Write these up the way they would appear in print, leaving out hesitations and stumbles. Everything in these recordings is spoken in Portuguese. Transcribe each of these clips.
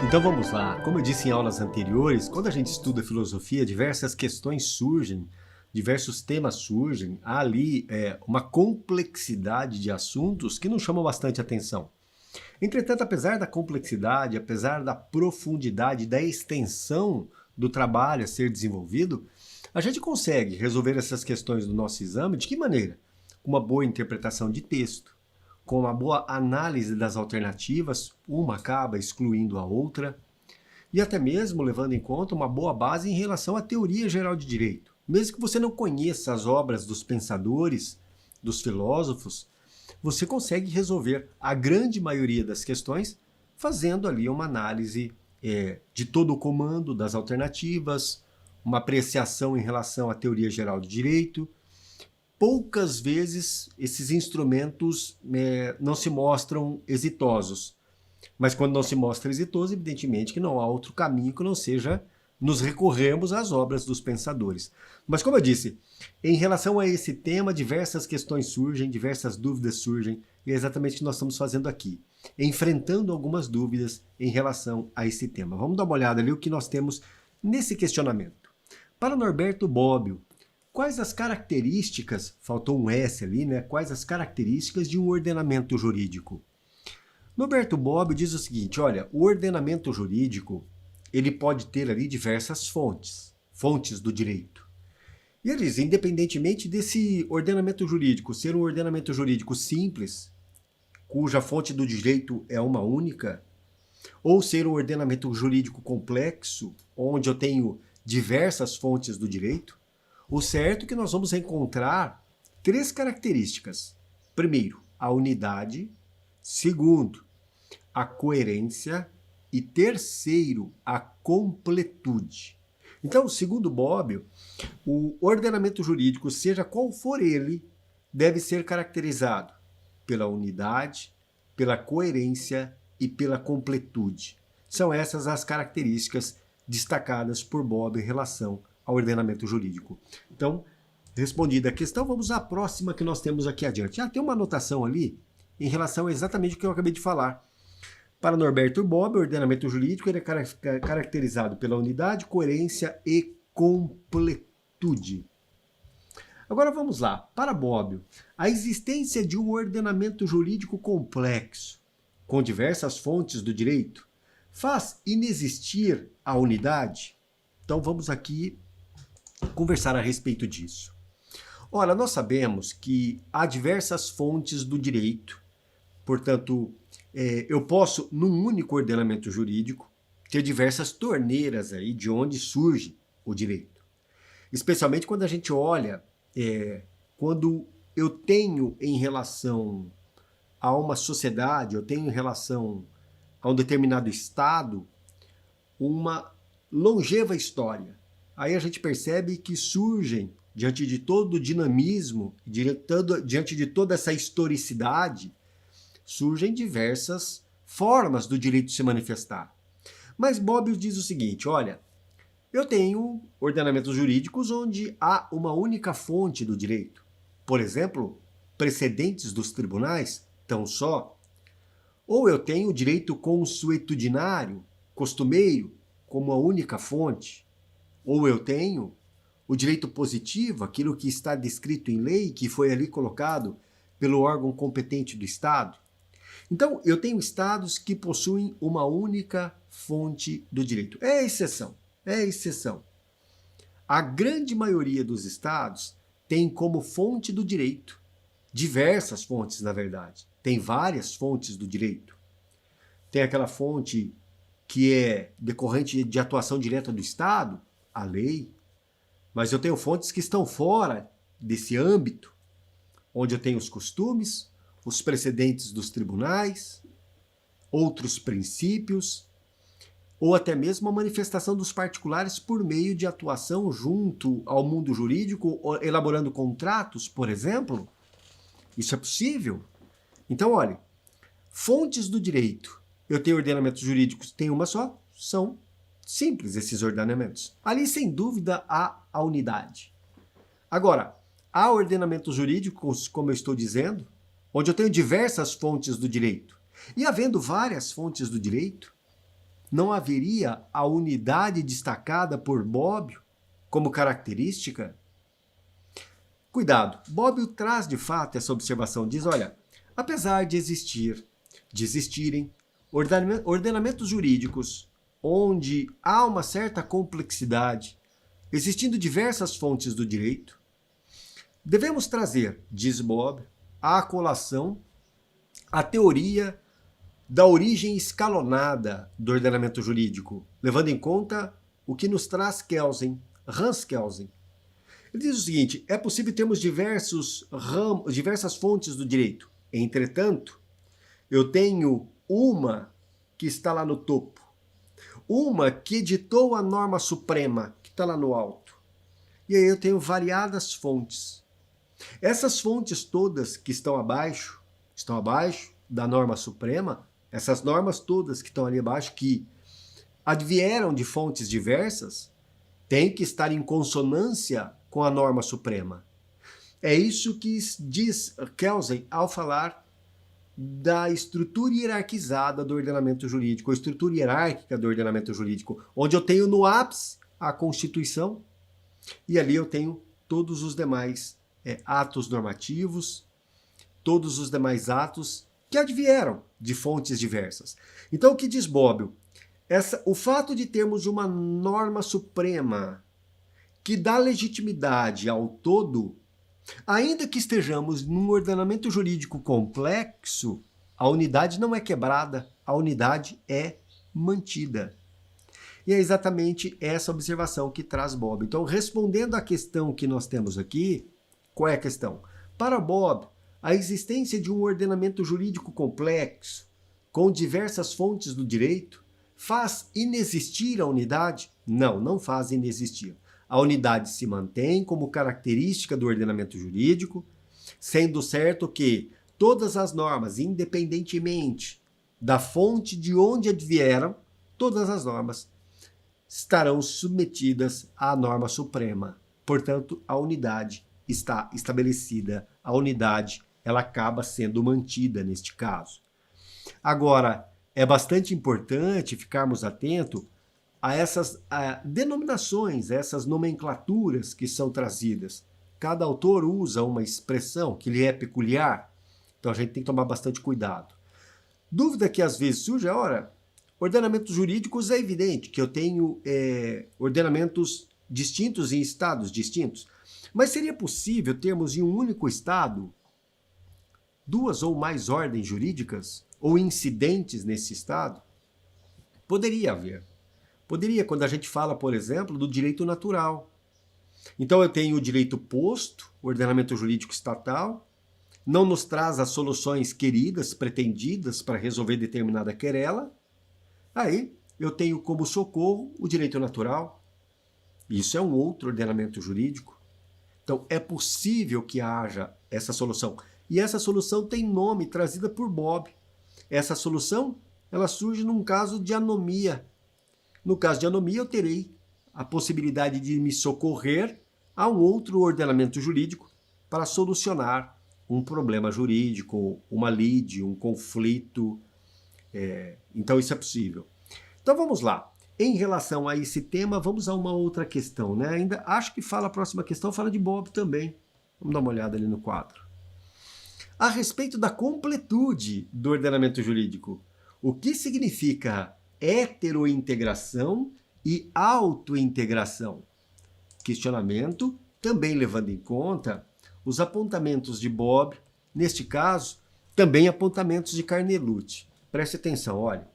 Então vamos lá. Como eu disse em aulas anteriores, quando a gente estuda filosofia, diversas questões surgem, diversos temas surgem, há ali uma complexidade de assuntos que nos chamam bastante atenção. Entretanto, apesar da complexidade, apesar da profundidade, da extensão do trabalho a ser desenvolvido, a gente consegue resolver essas questões do nosso exame de que maneira? Com uma boa interpretação de texto, com uma boa análise das alternativas, uma acaba excluindo a outra, e até mesmo levando em conta uma boa base em relação à teoria geral de direito. Mesmo que você não conheça as obras dos pensadores, dos filósofos, você consegue resolver a grande maioria das questões fazendo ali uma análise de todo o comando das alternativas, uma apreciação em relação à teoria geral de direito. Poucas vezes esses instrumentos não se mostram exitosos. Mas quando não se mostra exitoso, evidentemente que não há outro caminho que não seja nos recorrermos às obras dos pensadores. Mas como eu disse, em relação a esse tema, diversas questões surgem, diversas dúvidas surgem, e é exatamente o que nós estamos fazendo aqui, enfrentando algumas dúvidas em relação a esse tema. Vamos dar uma olhada ali o que nós temos nesse questionamento. Para Norberto Bobbio, quais as características, faltou um S ali, né? Quais as características de um ordenamento jurídico? Norberto Bobbio diz o seguinte, olha, o ordenamento jurídico, ele pode ter ali diversas fontes do direito. E ele diz, independentemente desse ordenamento jurídico ser um ordenamento jurídico simples, cuja fonte do direito é uma única, ou ser um ordenamento jurídico complexo, onde eu tenho diversas fontes do direito, o certo é que nós vamos encontrar três características. Primeiro, a unidade. Segundo, a coerência. E terceiro, a completude. Então, segundo Bobbio, o ordenamento jurídico, seja qual for ele, deve ser caracterizado pela unidade, pela coerência e pela completude. São essas as características destacadas por Bobbio em relação ao ordenamento jurídico. Então, respondida a questão, vamos à próxima que nós temos aqui adiante. Tem uma anotação ali em relação a exatamente o que eu acabei de falar. Para Norberto Bobbio, o ordenamento jurídico ele é caracterizado pela unidade, coerência e completude. Agora vamos lá. Para Bobbio, a existência de um ordenamento jurídico complexo, com diversas fontes do direito, faz inexistir a unidade? Então vamos aqui conversar a respeito disso. Ora, nós sabemos que há diversas fontes do direito, portanto, eu posso, num único ordenamento jurídico, ter diversas torneiras aí de onde surge o direito. Especialmente quando a gente olha, quando eu tenho em relação a uma sociedade, eu tenho em relação a um determinado estado, uma longeva história. Aí a gente percebe que surgem, diante de todo o dinamismo, diante de toda essa historicidade, surgem diversas formas do direito se manifestar. Mas Bobbio diz o seguinte, olha, eu tenho ordenamentos jurídicos onde há uma única fonte do direito. Por exemplo, precedentes dos tribunais, tão só. Ou eu tenho o direito consuetudinário, costumeiro, como a única fonte. Ou eu tenho o direito positivo, aquilo que está descrito em lei, que foi ali colocado pelo órgão competente do Estado. Então, eu tenho estados que possuem uma única fonte do direito. É exceção. A grande maioria dos estados tem como fonte do direito diversas fontes, na verdade. Tem várias fontes do direito. Tem aquela fonte que é decorrente de atuação direta do Estado, a lei. Mas eu tenho fontes que estão fora desse âmbito, onde eu tenho os costumes, os precedentes dos tribunais, outros princípios, ou até mesmo a manifestação dos particulares por meio de atuação junto ao mundo jurídico, elaborando contratos, por exemplo. Isso é possível. Então, olha, fontes do direito. Eu tenho ordenamentos jurídicos, tem uma só, são simples esses ordenamentos. Ali, sem dúvida, há a unidade. Agora, há ordenamentos jurídicos, como eu estou dizendo, onde eu tenho diversas fontes do direito. E havendo várias fontes do direito, não haveria a unidade destacada por Bobbio como característica? Cuidado, Bobbio traz de fato essa observação, diz, olha, apesar de existirem ordenamentos jurídicos onde há uma certa complexidade, existindo diversas fontes do direito, devemos trazer, diz Bobbio, à colação a teoria da origem escalonada do ordenamento jurídico, levando em conta o que nos traz Kelsen, Hans Kelsen. Ele diz o seguinte, é possível termos diversas fontes do direito. Entretanto, eu tenho uma que está lá no topo, uma que editou a norma suprema, que está lá no alto. E aí eu tenho variadas fontes. Essas fontes todas que estão abaixo da norma suprema, essas normas todas que estão ali abaixo, que advieram de fontes diversas, têm que estar em consonância com a norma suprema. É isso que diz Kelsen ao falar da estrutura hierarquizada do ordenamento jurídico, a estrutura hierárquica do ordenamento jurídico, onde eu tenho no ápice a Constituição e ali eu tenho todos os demais atos normativos, todos os demais atos que advieram de fontes diversas. Então, o que diz Bobbio? O fato de termos uma norma suprema que dá legitimidade ao todo, ainda que estejamos num ordenamento jurídico complexo, a unidade não é quebrada, a unidade é mantida. E é exatamente essa observação que traz Bobbio. Então, respondendo à questão que nós temos aqui, qual é a questão? Para Bobbio, a existência de um ordenamento jurídico complexo, com diversas fontes do direito, faz inexistir a unidade? Não, não faz inexistir. A unidade se mantém como característica do ordenamento jurídico, sendo certo que todas as normas, independentemente da fonte de onde advieram, todas as normas estarão submetidas à norma suprema. Portanto, a unidade está estabelecida, a unidade ela acaba sendo mantida neste caso. Agora, é bastante importante ficarmos atentos a essas denominações, a essas nomenclaturas que são trazidas. Cada autor usa uma expressão que lhe é peculiar, então a gente tem que tomar bastante cuidado. Dúvida que às vezes surge, ora, ordenamentos jurídicos é evidente que eu tenho ordenamentos distintos em estados distintos, mas seria possível termos em um único estado duas ou mais ordens jurídicas ou incidentes nesse estado? Poderia haver. Poderia, quando a gente fala, por exemplo, do direito natural. Então eu tenho o direito posto, o ordenamento jurídico estatal, não nos traz as soluções queridas, pretendidas para resolver determinada querela. Aí eu tenho como socorro o direito natural. Isso é um outro ordenamento jurídico. Então é possível que haja essa solução. E essa solução tem nome trazida por Bobbio. Essa solução ela surge num caso de anomia. No caso de anomia, eu terei a possibilidade de me socorrer a um outro ordenamento jurídico para solucionar um problema jurídico, uma lide, um conflito. Então, isso é possível. Então, vamos lá. Em relação a esse tema, vamos a uma outra questão, né? Ainda acho que a próxima questão fala de Bobbio também. Vamos dar uma olhada ali no quadro. A respeito da completude do ordenamento jurídico, o que significa heterointegração e autointegração? Questionamento, também levando em conta os apontamentos de Bobbio, neste caso, também apontamentos de Carnelucci. Preste atenção, olha.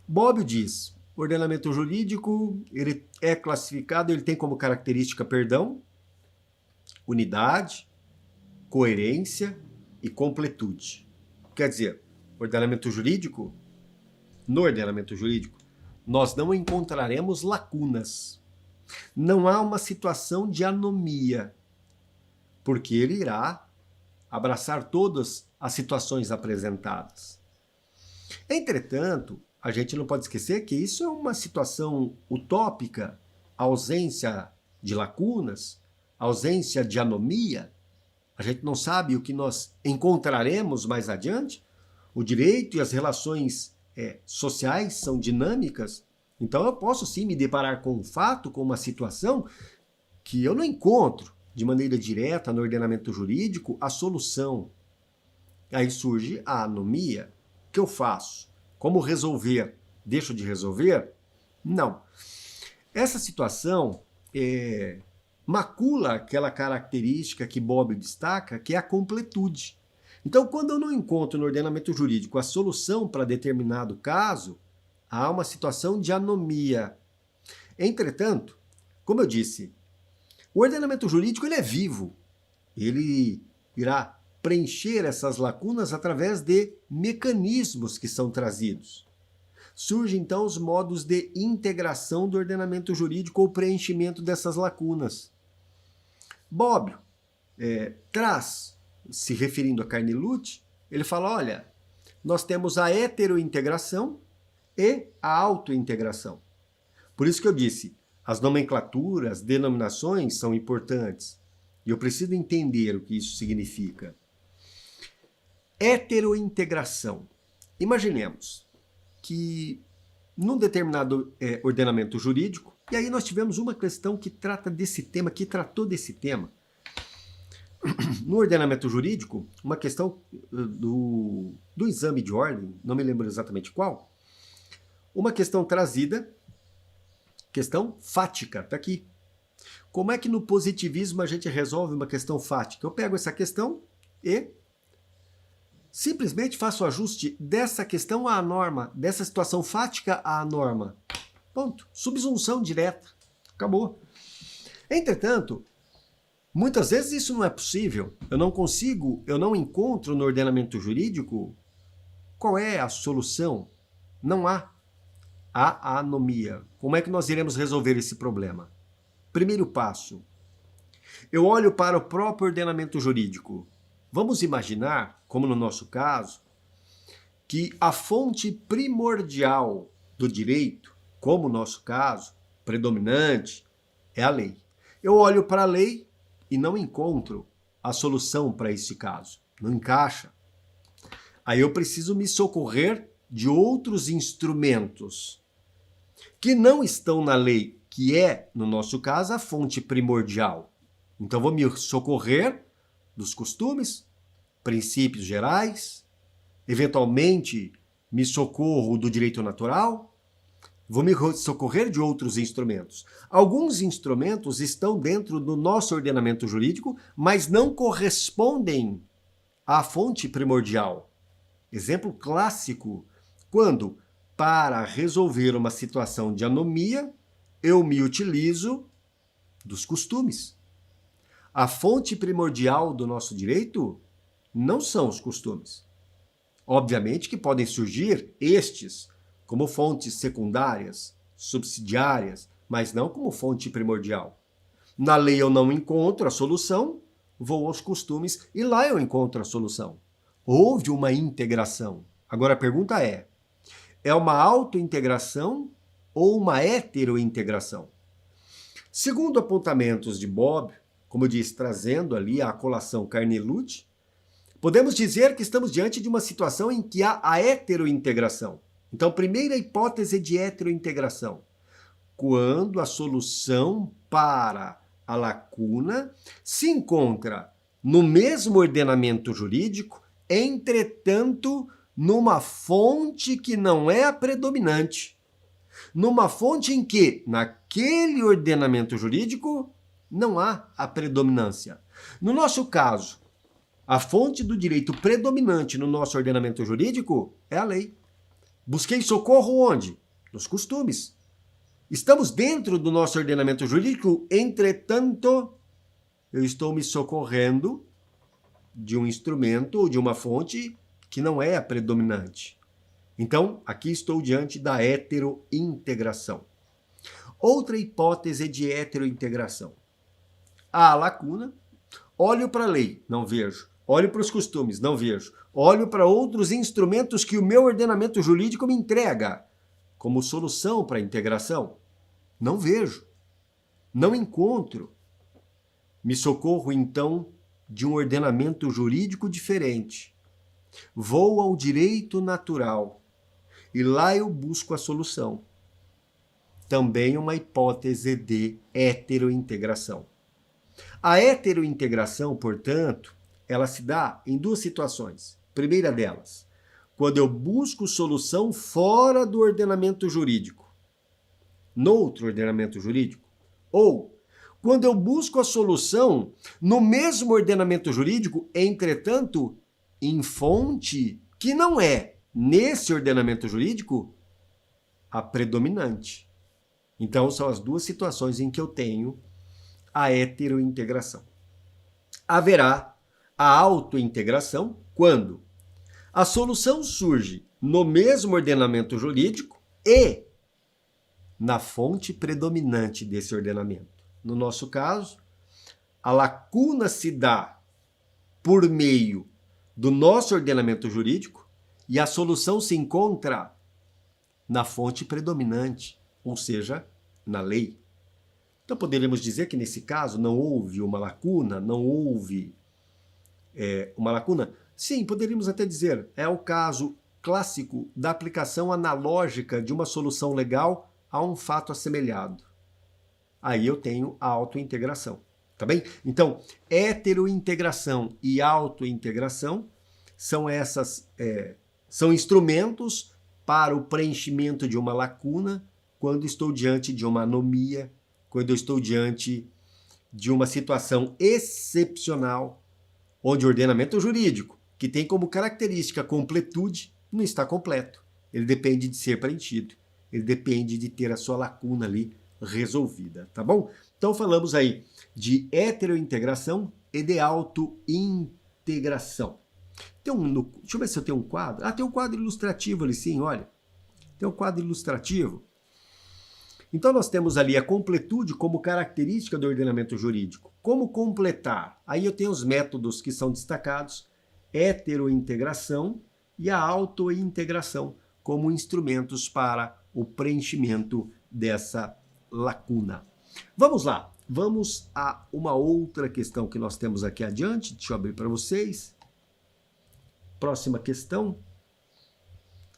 Bobbio diz, o ordenamento jurídico ele é classificado, ele tem como característica, unidade, coerência e completude. Quer dizer, no ordenamento jurídico, nós não encontraremos lacunas. Não há uma situação de anomia, porque ele irá abraçar todas as situações apresentadas. Entretanto, a gente não pode esquecer que isso é uma situação utópica, a ausência de lacunas, a ausência de anomia. A gente não sabe o que nós encontraremos mais adiante. O direito e as relações sociais, são dinâmicas. Então eu posso sim me deparar com um fato, com uma situação que eu não encontro de maneira direta no ordenamento jurídico a solução. Aí surge a anomia. O que eu faço? Como resolver? Deixo de resolver? Não. Essa situação macula aquela característica que Bobbio destaca, que é a completude. Então, quando eu não encontro no ordenamento jurídico a solução para determinado caso, há uma situação de anomia. Entretanto, como eu disse, o ordenamento jurídico ele é vivo. Ele irá preencher essas lacunas através de mecanismos que são trazidos. Surgem então os modos de integração do ordenamento jurídico ou preenchimento dessas lacunas. Bobbio traz, se referindo a Carney-Lute, ele fala, olha, nós temos a heterointegração e a autointegração. Por isso que eu disse, as nomenclaturas, denominações são importantes. E eu preciso entender o que isso significa. Heterointegração. Imaginemos que num determinado ordenamento jurídico, e aí nós tivemos uma questão que trata desse tema, que tratou desse tema. No ordenamento jurídico, uma questão do exame de ordem, não me lembro exatamente qual, uma questão trazida, questão fática, está aqui. Como é que no positivismo a gente resolve uma questão fática? Eu pego essa questão e simplesmente faço o ajuste dessa questão à norma, dessa situação fática à norma. Ponto. Subsunção direta. Acabou. Entretanto, muitas vezes isso não é possível. Eu não consigo, eu não encontro no ordenamento jurídico qual é a solução. Não há. Há anomia. Como é que nós iremos resolver esse problema? Primeiro passo. Eu olho para o próprio ordenamento jurídico. Vamos imaginar, como no nosso caso, que a fonte primordial do direito, como no nosso caso, predominante, é a lei. Eu olho para a lei e não encontro a solução para esse caso. Não encaixa. Aí eu preciso me socorrer de outros instrumentos que não estão na lei, que é, no nosso caso, a fonte primordial. Então vou me socorrer dos costumes, princípios gerais, eventualmente me socorro do direito natural, vou me socorrer de outros instrumentos. Alguns instrumentos estão dentro do nosso ordenamento jurídico, mas não correspondem à fonte primordial. Exemplo clássico, quando, para resolver uma situação de anomia, eu me utilizo dos costumes. A fonte primordial do nosso direito não são os costumes. Obviamente que podem surgir estes como fontes secundárias, subsidiárias, mas não como fonte primordial. Na lei eu não encontro a solução, vou aos costumes e lá eu encontro a solução. Houve uma integração. Agora a pergunta é uma autointegração ou uma heterointegração? Segundo apontamentos de Bobbio, como eu disse, trazendo ali a colação Carney-Lute, podemos dizer que estamos diante de uma situação em que há a heterointegração. Então, primeira hipótese de heterointegração, quando a solução para a lacuna se encontra no mesmo ordenamento jurídico, entretanto, numa fonte que não é a predominante. Numa fonte em que, naquele ordenamento jurídico, não há a predominância. No nosso caso, a fonte do direito predominante no nosso ordenamento jurídico é a lei. Busquei socorro onde? Nos costumes. Estamos dentro do nosso ordenamento jurídico, entretanto, eu estou me socorrendo de um instrumento ou de uma fonte que não é a predominante. Então, aqui estou diante da heterointegração. Outra hipótese de heterointegração. Há a lacuna, olho para a lei, não vejo. Olho para os costumes, não vejo. Olho para outros instrumentos que o meu ordenamento jurídico me entrega como solução para a integração. Não vejo. Não encontro. Me socorro, então, de um ordenamento jurídico diferente. Vou ao direito natural. e lá eu busco a solução. Também uma hipótese de heterointegração. A heterointegração, portanto, ela se dá em duas situações. Primeira delas, quando eu busco solução fora do ordenamento jurídico, noutro ordenamento jurídico, ou quando eu busco a solução no mesmo ordenamento jurídico, entretanto, em fonte que não é, nesse ordenamento jurídico, a predominante. Então, são as duas situações em que eu tenho a heterointegração. Haverá a autointegração quando a solução surge no mesmo ordenamento jurídico e na fonte predominante desse ordenamento. No nosso caso, a lacuna se dá por meio do nosso ordenamento jurídico e a solução se encontra na fonte predominante, ou seja, na lei. Então poderíamos dizer que nesse caso não houve uma lacuna, não houve uma lacuna? Sim, poderíamos até dizer, é o caso clássico da aplicação analógica de uma solução legal a um fato assemelhado. Aí eu tenho a autointegração, tá bem? Então, heterointegração e autointegração são são instrumentos para o preenchimento de uma lacuna quando estou diante de uma anomia, quando eu estou diante de uma situação excepcional, onde o ordenamento jurídico, que tem como característica a completude, não está completo. Ele depende de ser preenchido. Ele depende de ter a sua lacuna ali resolvida, tá bom? Então falamos aí de heterointegração e de autointegração. Deixa eu ver se eu tenho um quadro. Ah, tem um quadro ilustrativo ali sim, olha. Tem um quadro ilustrativo. Então nós temos ali a completude como característica do ordenamento jurídico. Como completar? Aí eu tenho os métodos que são destacados, heterointegração e a autointegração como instrumentos para o preenchimento dessa lacuna. Vamos lá, vamos a uma outra questão que nós temos aqui adiante. Deixa eu abrir para vocês. Próxima questão.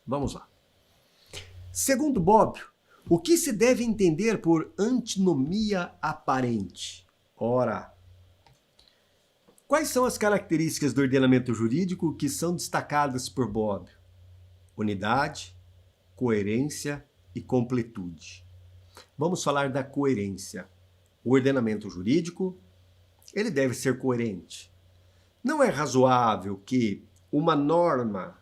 Vamos lá. Segundo Bobbio, o que se deve entender por antinomia aparente? Ora, quais são as características do ordenamento jurídico que são destacadas por Bobbio? Unidade, coerência e completude. Vamos falar da coerência. O ordenamento jurídico, ele deve ser coerente. Não é razoável que uma norma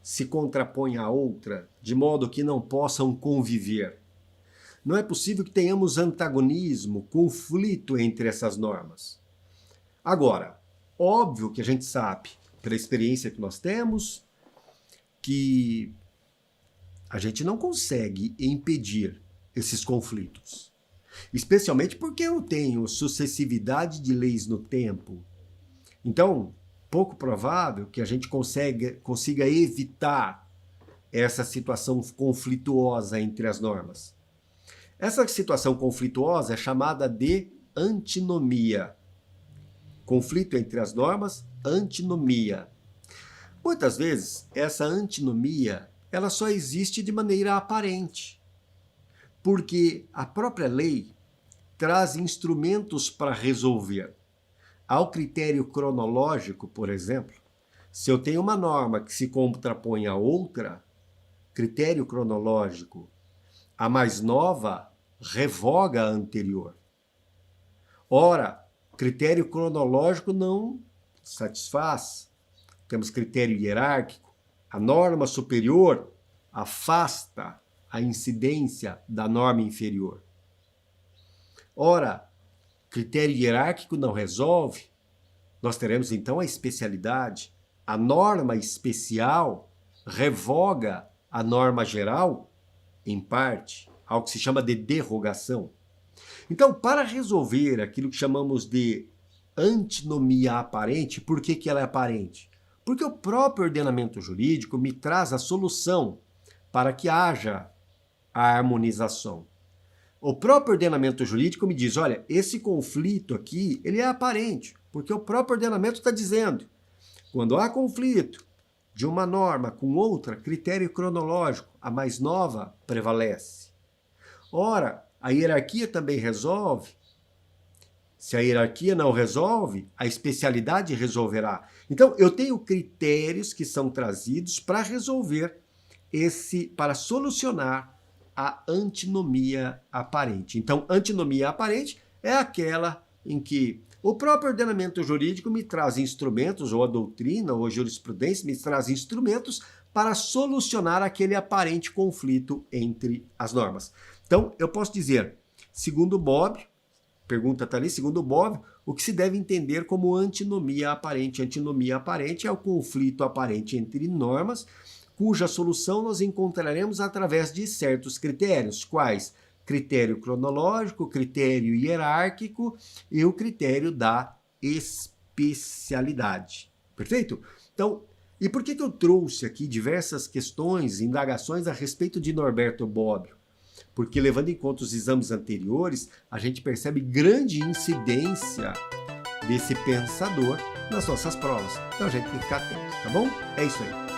se contraponha a outra de modo que não possam conviver. Não é possível que tenhamos antagonismo, conflito entre essas normas. Agora, óbvio que a gente sabe, pela experiência que nós temos, que a gente não consegue impedir esses conflitos. Especialmente porque eu tenho sucessividade de leis no tempo. Então, pouco provável que a gente consiga evitar essa situação conflituosa entre as normas. Essa situação conflituosa é chamada de antinomia. Conflito entre as normas, antinomia. Muitas vezes, essa antinomia ela só existe de maneira aparente, porque a própria lei traz instrumentos para resolver. Ao critério cronológico, por exemplo, se eu tenho uma norma que se contrapõe a outra, critério cronológico, a mais nova revoga a anterior. Ora, critério cronológico não satisfaz. Temos critério hierárquico. A norma superior afasta a incidência da norma inferior. Ora, critério hierárquico não resolve. Nós teremos então a especialidade. A norma especial revoga a norma geral, em parte, algo que se chama de derrogação. Então, para resolver aquilo que chamamos de antinomia aparente, por que ela é aparente? Porque o próprio ordenamento jurídico me traz a solução para que haja a harmonização. O próprio ordenamento jurídico me diz, olha, esse conflito aqui, ele é aparente, porque o próprio ordenamento está dizendo, quando há conflito de uma norma com outra, critério cronológico, a mais nova prevalece. Ora, a hierarquia também resolve. Se a hierarquia não resolve, a especialidade resolverá. Então, eu tenho critérios que são trazidos para resolver para solucionar a antinomia aparente. Então, antinomia aparente é aquela em que o próprio ordenamento jurídico me traz instrumentos, ou a doutrina, ou a jurisprudência me traz instrumentos para solucionar aquele aparente conflito entre as normas. Então, eu posso dizer, segundo Bobbio, pergunta está ali, segundo Bobbio, o que se deve entender como antinomia aparente? Antinomia aparente é o conflito aparente entre normas, cuja solução nós encontraremos através de certos critérios. Quais? Critério cronológico, critério hierárquico e o critério da especialidade. Perfeito? Então, e por que eu trouxe aqui diversas questões, indagações a respeito de Norberto Bobbio? Porque, levando em conta os exames anteriores, a gente percebe grande incidência desse pensador nas nossas provas. Então a gente tem que ficar atento, tá bom? É isso aí.